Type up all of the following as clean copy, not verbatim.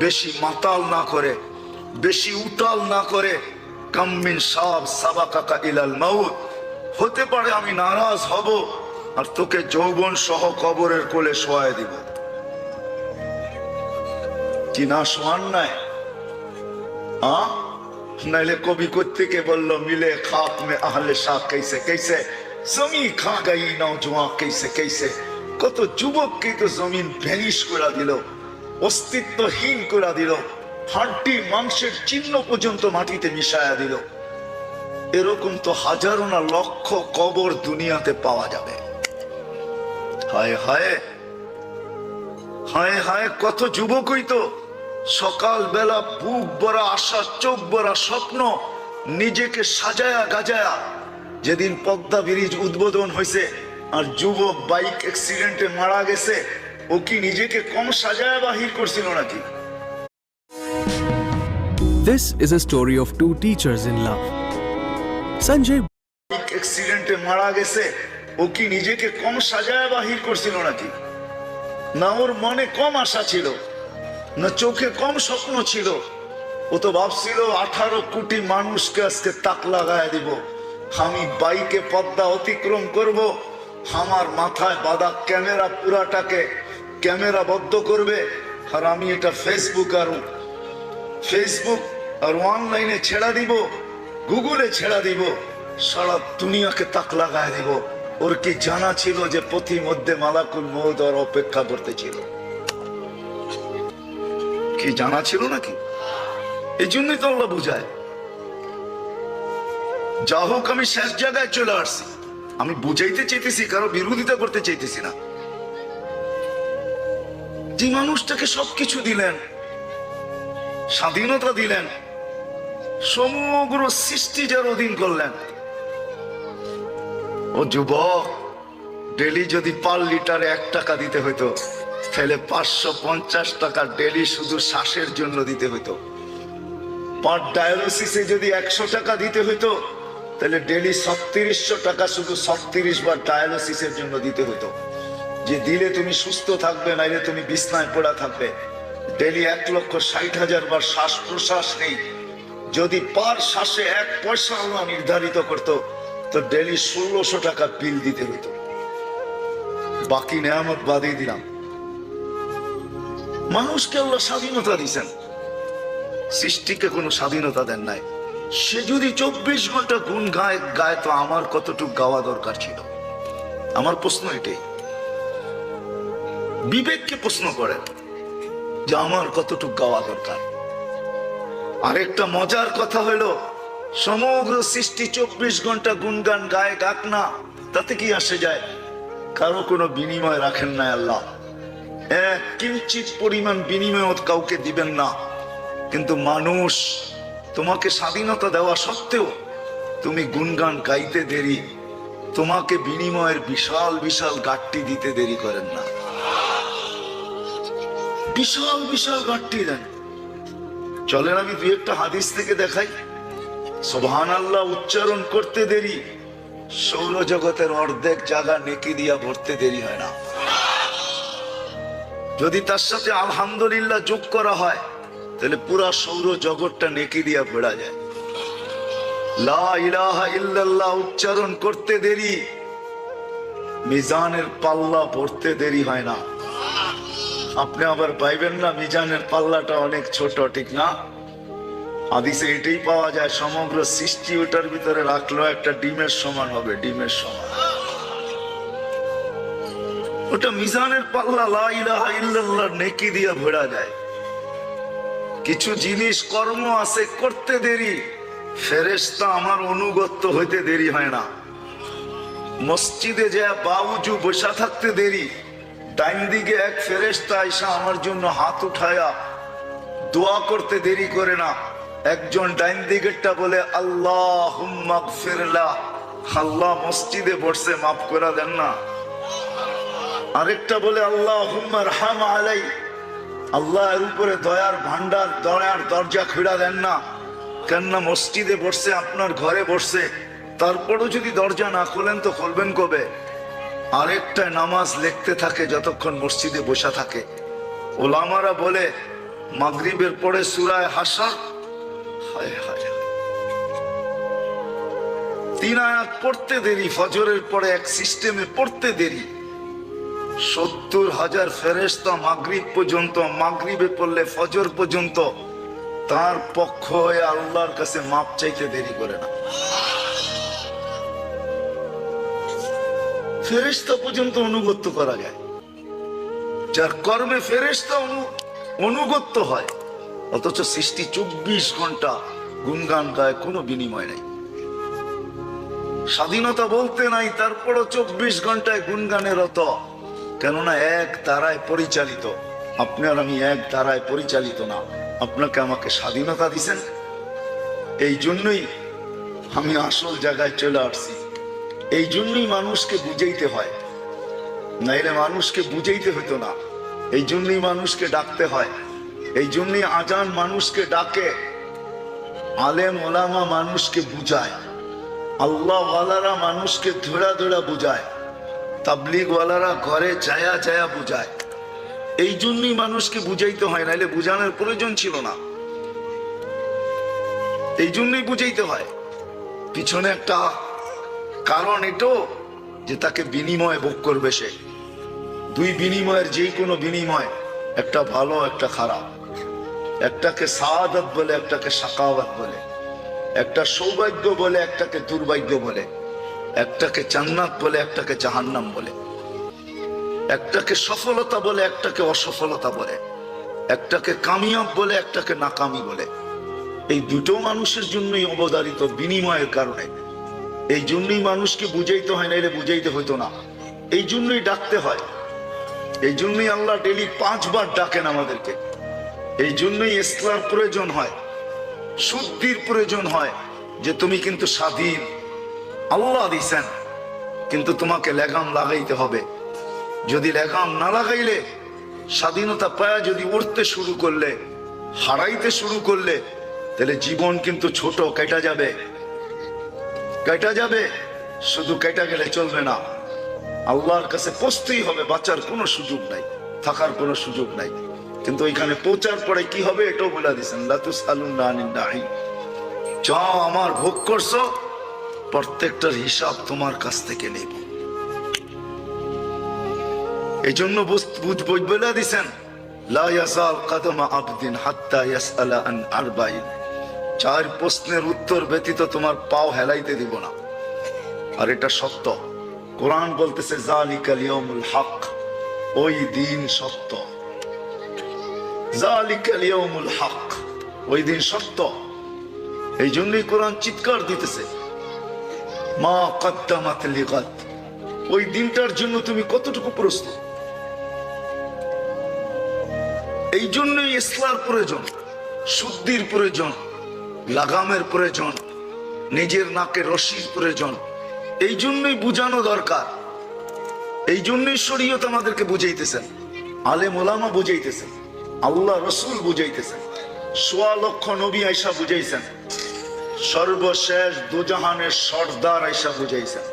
বেশি মাতাল না করে, বেশি উতাল না করে, কাম মিন শাব সাবাকাকা ইলাল মাউত, হতে পারে আমি নারাজ হব আর তোকে যৌবন সহ কবরের কোলে শোয়ায় দিব। কি না শোয়ান নাই? নাইলে কবি কোত্থেকে বললো, মিলে খাক মে আহলে শাহ कैसे कैसे, জমি খা গই নওজোয়ান कैसे कैसे। কত যুবককে তো জমিন ভ্যানিশ করে দিল, অস্তিত্বহীন করে দিল, হাড্ডি মাংসের চিহ্ন পর্যন্ত মাটিতে মিশায়া দিল। এরকম তো হাজারো না লক্ষ কবর দুনিয়াতে পাওয়া যাবে। হায় হায় হায় হায়, কত যুবকই তো সকাল বেলা বুক ভরা আশা, চোখ ভরা স্বপ্ন, নিজেকে সাজায়া গাজায়া, যেদিন পদ্মা ব্রিজ উদ্বোধন হয়েছে আর যুবক বাইক অ্যাক্সিডেন্টে মারা গেছে, ও কি নিজেকে কম সাজায়া বাহির করছিল নাকি? This is a story of two teachers in love. Sanjay bike অ্যাক্সিডেন্টে মারা গেছে, ও কি নিজেকে কম সাজায়া বাহির করছিল নাকি? না ওর মনে কম আশা ছিল, না চোখে কম স্বপ্ন ছিল। ও তো ভাবছিল 18 কোটি মানুষকে আজকে তাক লাগায় দিব, আমি বাইকে পদ্মা অতিক্রম করব, আমার মাথায় বাঁধা ক্যামেরা পুরাটাকে ক্যামেরা বদ্ধ করবে, আর আমি এটা ফেসবুক আর অনলাইনে ছেড়া দিব, গুগলে ছেড়া দিব, সারা দুনিয়াকে তাক লাগায় দিব। ওর কি জানা ছিল যে পথি মধ্যে মালাকুল মউত ওর অপেক্ষা করতেছিল? কি জানা ছিল নাকি? এই জন্যই তো আল্লাহ বুঝায়। যা হোক, আমি শেষ জায়গায় চলে আসছি। আমি বুঝাইতে চাইতেছি, কারো বিরোধিতা করতে চাইতেছি না। যে মানুষটাকে সবকিছু দিলেন, স্বাধীনতা দিলেন, সমগ্র সৃষ্টি যার অধীন করলেন, ও যুবক, ডেলি যদি পার লিটারে 1 টাকা দিতে হইতো, তাহলে 550 টাকা ডেলি শুধু শ্বাসের জন্য দিতে হইতো। পার ডায়ালিসিসে যদি 100 টাকা দিতে হইতো, তাহলে ডেলি 3600 টাকা শুধু 36 বার ডায়ালিসিসের জন্য দিতে হইতো। যে দিলে তুমি সুস্থ থাকবে, নাইলে তুমি বিছনায় পড়া থাকবে। ডেলি 1,60,000 বার শ্বাস প্রশ্বাস নেই। যদি পার শ্বাসে 1 পয়সা আল্লাহ নির্ধারিত করতো, তো ডেলি 1600 টাকা বিল দিতে হইতো। বাকি নেয়ামত বাদই দিলাম। মানুষকে আল্লাহ স্বাধীনতা দিয়েছেন, সৃষ্টিকে কোনো স্বাধীনতা দেন নাই। সে যদি 24 ঘন্টা গুণ গায়, তো আমার কতটুকু গাওয়া দরকার ছিল? আমার প্রশ্ন এটাই। বিবেককে প্রশ্ন করেন যে আমার কতটুকু গাওয়া দরকার। আরেকটা মজার কথা হলো, সমগ্র সৃষ্টি 24 ঘন্টা গুণগান গায়, গাক না, তাতে কি আসে যায়? কারো কোনো বিনিময় রাখেন না আল্লাহ। কিঞ্চিত পরিমাণ বিনিময় কাউকে দিবেন না। কিন্তু মানুষ, তোমাকে স্বাধীনতা দেওয়া সত্ত্বেও তুমি গুণগান গাইতে দেরি, তোমাকে বিনিময়ের বিশাল বিশাল গাট্টি দিতে দেরি করেন না। বিশাল বিশাল গাট্টি দেন। চলেন আমি 2-1টা হাদিস থেকে দেখাই। সুবহানাল্লাহ উচ্চারণ করতে দেরি, সৌরজগতের অর্ধেক জায়গা নেকি দিয়া ভরতে দেরি হয় না। যদি তার সাথে আলহামদুলিল্লাহ যোগ করা হয়, তাহলে পুরা সৌর জগৎটা নেকি দিয়া ভরা যায়। লা ইলাহা ইল্লাল্লাহ উচ্চারণ করতে দেরি, মিজানের পাল্লা ভরতে দেরি হয় না। আপনি আবার পাইবেন না মিজানের পাল্লাটা অনেক ছোট, ঠিক না? হাদিসে এটাই পাওয়া যায়, সমগ্র সৃষ্টি ওটার ভিতরে রাখলো একটা ডিমের সমান হবে, ডিমের সমান। ওটা মিজানের পাল্লা লা ইলাহা ইল্লাল্লাহ নেকি দিয়া ভরা যায়। কিছু জিনিস কর্ম আছে করতে দেরি, ফেরেশতা আমার অনুগত্য হইতে দেরি হয় না। মসজিদে যায় বাউজু বসা থাকতে দেরি, ডাইন দিকে এক ফেরেশতা আইসা আমার জন্য হাত উঠায়া দোয়া করতে দেরি করে না। একজন ডাইন দিকেরটা বলে আল্লাহুম্মা গফিরলাহ, আল্লাহ মসজিদে বসে মাফ করে দেন না। আরেকটা বলে আল্লাহুম্মা রহম আলাই, আল্লাহ এর উপরে দয়ার ভান্ডার, দয়ার দরজা খুলে দেন না। কেননা মসজিদে বসছে, আপনার ঘরে বসছে, তারপরও যদি দরজা না খোলেন তো খুলবেন কবে? আরেকটা নামাজ লিখতে থাকে যতক্ষণ মসজিদে বসা থাকে। ওলামারা বলে মাগরিবের পরে সূরা হাশর, হায় হায় হায়, 3 আয়াত পড়তে দেরি, ফজরের পরে এক সিস্টেমে পড়তে দেরি, 70,000 ফেরেশতা মাগরিব পর্যন্ত, মাগরিবে পড়লে ফজর পর্যন্ত তার পক্ষ হয়ে আল্লাহর কাছে মাপ চাইতে দেরি করে না। ফেরেশতা পর্যন্ত অনুগত্য করা যায়, যার কর্মে ফেরেশতা অনুগত্য হয়, অথচ সৃষ্টি 24 ঘন্টা গুনগান গায়, কোনো বিনিময় নাই। স্বাধীনতা বলতে নাই, তারপরও 24 ঘন্টায় গুনগানের রত, কেননা এক ধারায় পরিচালিত। আপনি আর আমি এক ধারায় পরিচালিত না। আপনাকে আমাকে স্বাধীনতা দিছেন, এই জন্যই আমি আসল জায়গায় চলে আসছি। এই জন্যই মানুষকে বুঝাইতে হয়, নাইলে মানুষকে বুঝাইতে হতো না। এই জন্যই মানুষকে ডাকতে হয়, এই জন্যই আজান মানুষকে ডাকে, আলেম ওলামা মানুষকে বুঝায়, আল্লাহ ওয়ালারা মানুষকে ধরা ধরা বুঝায়, তাবলিগ ওয়ালারা ঘরে যায়া যায়া বুঝায়। এই জন্যই মানুষকে বুঝাইতে হয়, নাইলে বুঝানোর প্রয়োজন ছিল না। এই জন্যই বুঝাইতে হয়। পিছনে একটা কারণ এটাও যে তাকে বিনিময় ভোগ করবে সে। দুই বিনিময়ের যে কোনো বিনিময়, একটা ভালো একটা খারাপ, একটাকে সাআদাত বলে, একটাকে শাকাওয়াত বলে, একটা সৌভাগ্য বলে, একটাকে দুর্ভাগ্য বলে, একটাকে জান্নাত বলে, একটাকে জাহান্নাম বলে, একটাকে সফলতা বলে, একটাকে অসফলতা বলে, একটাকে কামিয়াব বলে, একটাকে নাকামি বলে। এই দুটো মানুষের জন্যই অবধারিত, বিনিময়ের কারণে। এই জন্যই মানুষকে বুঝাইতে হয়, নাইলে বুঝাইতে হইতো না। এই জন্যই ডাকতে হয়, এই জন্যই আল্লাহ ডেলি 5 বার ডাকেন আমাদেরকে। এই জন্যই ইসলার প্রয়োজন হয়, শুদ্ধির প্রয়োজন হয়, যে তুমি কিন্তু স্বাধীন, আল্লাহ দিছেন, কিন্তু তোমাকে লাগাম লাগাইতে হবে। যদি লাগাম না লাগাইলে, স্বাধীনতা পায়া যদি উঠতে শুরু করলে, হারাইতে শুরু করলে, তাহলে জীবন কিন্তু ছোট, কেটে যাবে, কেটে যাবে। শুধু কেটে গেলে চলবে না, আল্লাহর কাছে পৌঁছতেই হবে, বাঁচার কোনো সুযোগ নাই, থাকার কোনো সুযোগ নাই। কিন্তু ওইখানে পৌঁছার পরে কি হবে এটাও বলে দিয়েছেন, লা তুসআলুনা আনিন নাঈম, যা আমার ভোগ করছো প্রত্যেকটার হিসাব তোমার কাছ থেকে নেব। এই জন্য বলে দিয়েছেন, লা ইয়াজাল কাদামা আবদিন হাত্তা ইয়াসআলা আন আরবাইন, 4 প্রশ্নের উত্তর ব্যতীত তোমার পাও হেলাইতে দিব না। আর এটা সত্য, কোরআন বলতেছে যালিকাল ইয়াউমুল হক, ওই দিন সত্য, যালিকাল ইয়াউমুল হক, ওই দিন সত্য। এই জন্যই কোরআন চিৎকার দিতেছে, মা কদ্দামাত লিগাদ, ওই দিনটার জন্য তুমি কতটুকু প্রস্তুত। এই জন্যই ইসলার প্রয়োজন, শুদ্ধির প্রয়োজন, লাগামের প্রয়োজন, নিজের নাকে রশির প্রয়োজন। এই জন্যই বুঝানো দরকার, এই জন্যই শরীয়ত আমাদেরকে বুঝাইতেছেন, আলেম ওলামা বুঝাইতেছেন, আল্লাহ রসুল বুঝাইতেছেন, 1.25 লক্ষ নবী আইসা বুঝাইছেন, সর্বশেষ দুজাহানের সর্দার আইসা বুঝাইছেন,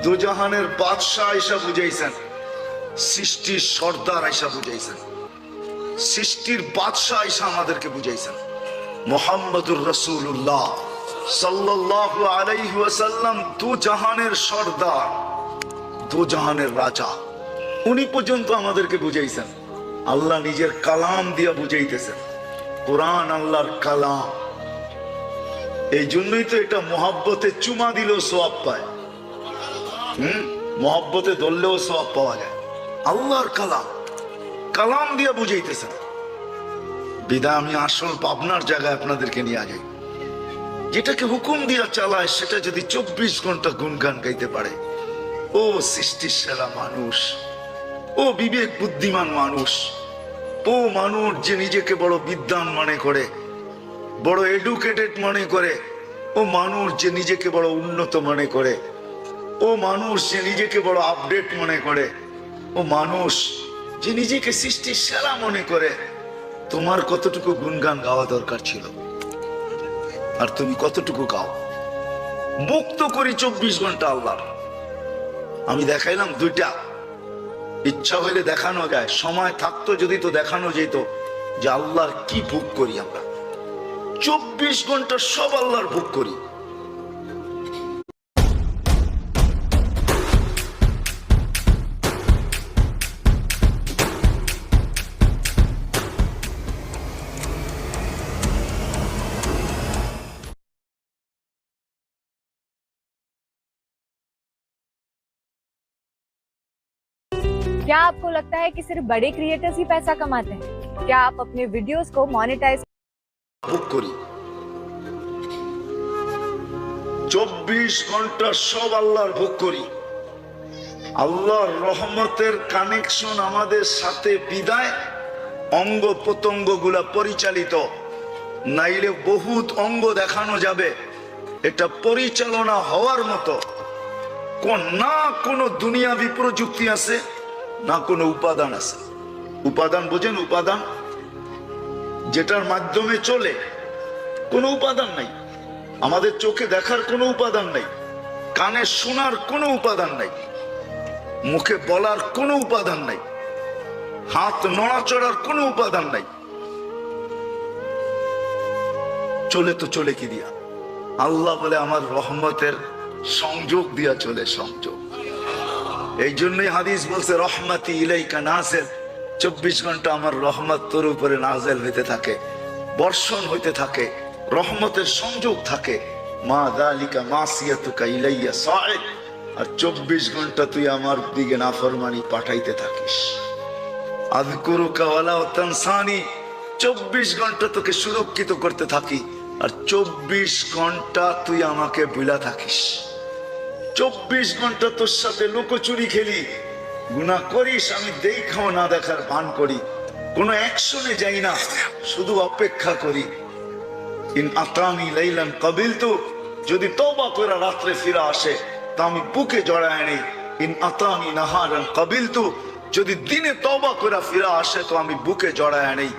দুজাহানের বাদশাহ আইসা বুঝাইছেন, সৃষ্টির সর্দার আইসা বুঝাইছেন, সৃষ্টির বাদশাহ আইসা আমাদেরকে বুঝাইছেন। মুহাম্মদুর রাসূলুল্লাহ সাল্লাল্লাহু আলাইহি ওয়াসাল্লাম দুজাহানের সর্দার, দুজাহানের রাজা, উনি পর্যন্ত আমাদেরকে বুঝাইছেন। আল্লাহ নিজের কালাম দিয়া বুঝাইতেছেন, কোরআন আল্লাহর কালাম। এই জন্যই তো এটা মহব্বতে চুমা দিলেও সওয়াব পায়, মহব্বতে ধরলেও সওয়াব পাওয়া যায়। আল্লাহর কালাম, কালাম দিয়া বুঝাইতেছেন। বিদা আমি আসল পাবনার জায়গায় আপনাদেরকে নিয়ে যাই, যেটাকে হুকুম দিয়া চালায় সেটা যদি 24 ঘন্টা গুনগান গাইতে পারে, ও সৃষ্টির সেরা মানুষ, ও বিবেক বুদ্ধিমান মানুষ, ও মানুষ যে নিজেকে বড় বিদ্বান মনে করে, বড় এডুকেটেড মনে করে, ও মানুষ যে নিজেকে বড় উন্নত মনে করে, ও মানুষ যে নিজেকে বড় আপডেট মনে করে, ও মানুষ যে নিজেকে সৃষ্টির সেরা মনে করে, তোমার কতটুকু গুনগান গাওয়া দরকার ছিল, আর তুমি কতটুকু গাও। মুক্ত করি 24 ঘন্টা আল্লাহ। আমি দেখাইলাম 2টা, ইচ্ছা হইলে দেখানো যায়, সময় থাকতো যদি তো দেখানো যেত, যে আল্লাহর কি ভোগ করি আমরা। 24 ঘন্টা সব আল্লাহর ভোগ করি। क्या आपको लगता है कि सिर्फ बड़े क्रिएटर्स ही पैसा कमाते हैं? क्या आप अपने वीडियोस को मोनेटाइज ভোগ করি। 24 ঘন্টা সব আল্লাহর ভোগ করি। আল্লাহর রহমতের কানেকশন আমাদের সাথে বিদায় অঙ্গ প্রত্যঙ্গ গুলা পরিচালিত, নাইলে বহুত অঙ্গ দেখানো যাবে। এটা পরিচালনা হওয়ার মতো না কোনো দুনিয়াবি প্রযুক্তি আছে, না কোনো উপাদান আছে। উপাদান বোঝেন? উপাদান যেটার মাধ্যমে চলে, কোনো উপাদান নাই। আমাদের চোখে দেখার কোনো উপাদান নাই, কানে শোনার কোনো উপাদান নাই, মুখে বলার কোনো উপাদান নাই, হাত নড়াচড়ার কোনো উপাদান নাই। চলে তো চলে কি দিয়া? আল্লাহ বলে আমার রহমতের সংযোগ দিয়া চলে, সংযোগ। এই জন্যই হাদিস বলছে রহমতি ইলাইকা নাযিল। 24 ঘন্টা আমার রহমত তোর উপরে নাযিল হইতে থাকে, বর্ষণ হইতে থাকে, রহমতের সংযোগ থাকে। মা যালিকা মাসিয়াতুকা ইলাইয়া সাইদ। আর 24 ঘন্টা তুই আমার দিকে নাফরমানি পাঠাইতে থাকিস। আযকুরুকা ওয়ালা তানসানি। 24 ঘন্টা তোকে সুরক্ষিত করতে থাকি, আর 24 ঘন্টা তুই আমাকে ভুলা থাকিস। 24 ঘন্টা তোর সাথে লুকোচুরি খেলি, গুনাহ করিস, আমি দেখাও না দেখার ভান করি, কোনো অ্যাকশনে যাই না, শুধু অপেক্ষা করি। ইন আতানি লাইলান কাবিলতু। যদি তওবা করে রাত্রে ফিরে আসে তা আমি বুকে জড়ায় নেই। ইন আতানি নাহারান কাবিলতু। যদি দিনে তওবা করে ফিরে আসে তো আমি বুকে জড়ায় নেই।